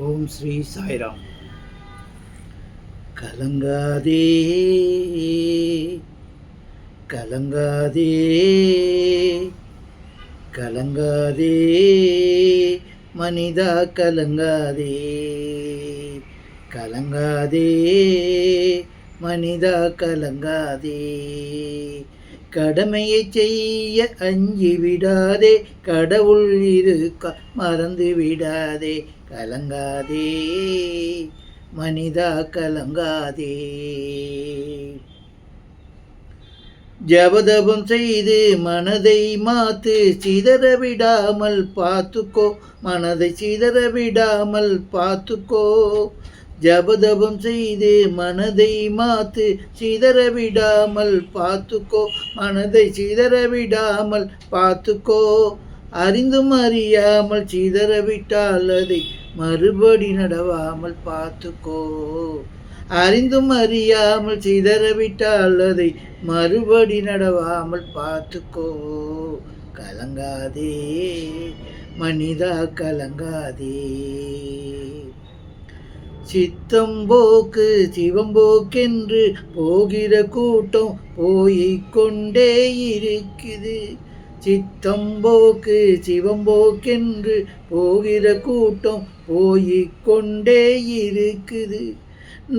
ஓம் ஸ்ரீ சாய்ராம். கலங்காதே கலங்காதே கலங்காதே மனிதா கலங்காதே கலங்காதே மனிதா கலங்காதே. கடமையை செய்ய அஞ்சி விடாதே, கடவுள் இருக்க மறந்து விடாதே. கலங்காதே மனிதா கலங்காதே. ஜபதபம் செய்து மனதை மாத்து, சிதற விடாமல் பார்த்துக்கோ, மனதை சிதற விடாமல் பார்த்துக்கோ. ஜபதபம் செய்து மனதை மாத்து, சிதற விடாமல் பார்த்துக்கோ, மனதை சிதற விடாமல் பார்த்துக்கோ. அறிந்தும் அறியாமல் சிதறவிட்டால் அதை மறுபடி நடவாமல் பார்த்துக்கோ. அறிந்தும் அறியாமல் சிதறவிட்டால் அதை மறுபடி நடவாமல் பார்த்துக்கோ. கலங்காதே மனிதா கலங்காதே. சித்தம்போக்கு சிவம்போக்கென்று போகிற கூட்டம் போய்கொண்டே இருக்குது. சித்தம்போக்கு சிவம்போக்கென்று போகிற கூட்டம் போய்கொண்டே இருக்குது.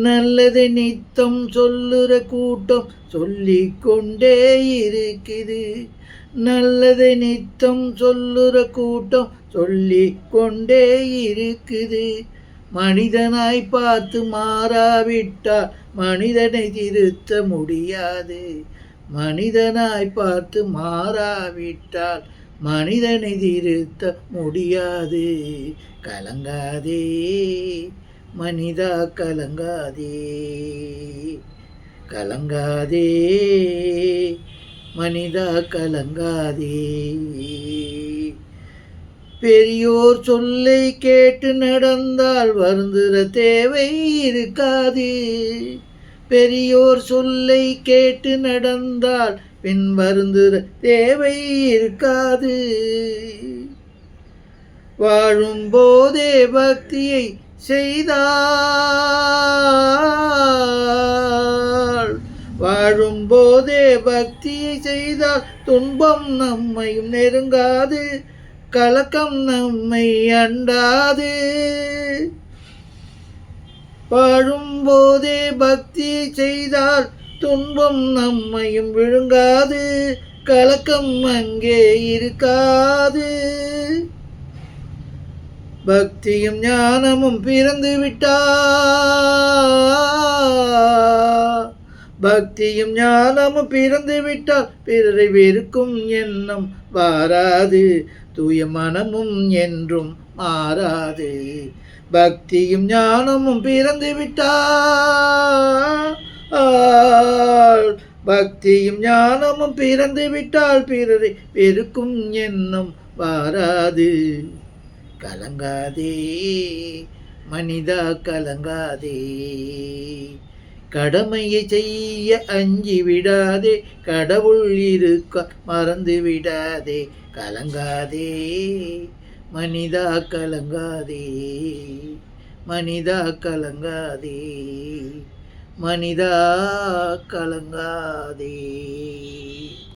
நல்லதை நித்தம் சொல்லுற கூட்டம் சொல்லிக்கொண்டே இருக்குது. நல்லதை நித்தம் சொல்லுற கூட்டம் சொல்லிக்கொண்டே இருக்குது. மனிதனாய் பார்த்து மாறாவிட்டால் மனிதனை திருத்த முடியாது. மனிதனாய் பார்த்து மாறாவிட்டால் மனிதனை திருத்த முடியாது. கலங்காதே மனிதா கலங்காதே. கலங்காதே மனிதா கலங்காதே. பெரியோர் சொல்லை கேட்டு நடந்தால் வருந்துற தேவை இருக்காது. பெரியோர் சொல்லை கேட்டு நடந்தால் பின் வருந்துற தேவை இருக்காது. வாழும் போதே பக்தியை செய்தால், வாழும் போதே பக்தியை செய்தால் துன்பம் நம்மையும் நெருங்காது, கலக்கம் நம்மை அண்டாது. வாழும் போதே பக்தியை செய்தால் துன்பம் நம்மையும் விழுங்காது, கலக்கம் அங்கே இருக்காது. பக்தியும் ஞானமும் பிறந்து விட்டால், பக்தியும் ஞானமும் பிறந்து விட்டால் பிறரை வெறுக்கும் எண்ணம் வாராது, தூய மனமும் என்றும் மாறாது. பக்தியும் ஞானமும் பிறந்து விட்டால், பக்தியும் ஞானமும் பிறந்து விட்டால் பிறரை வெறுக்கும் எண்ணம் வாராது. கலங்காதே மனிதா கலங்காதே. கடமையை செய்ய அஞ்சி விடாதே, கடவுள் இருக்க மறந்து விடாதே. கலங்காதே மனிதா கலங்காதே. மனிதா கலங்காதே. மனிதா கலங்காதே.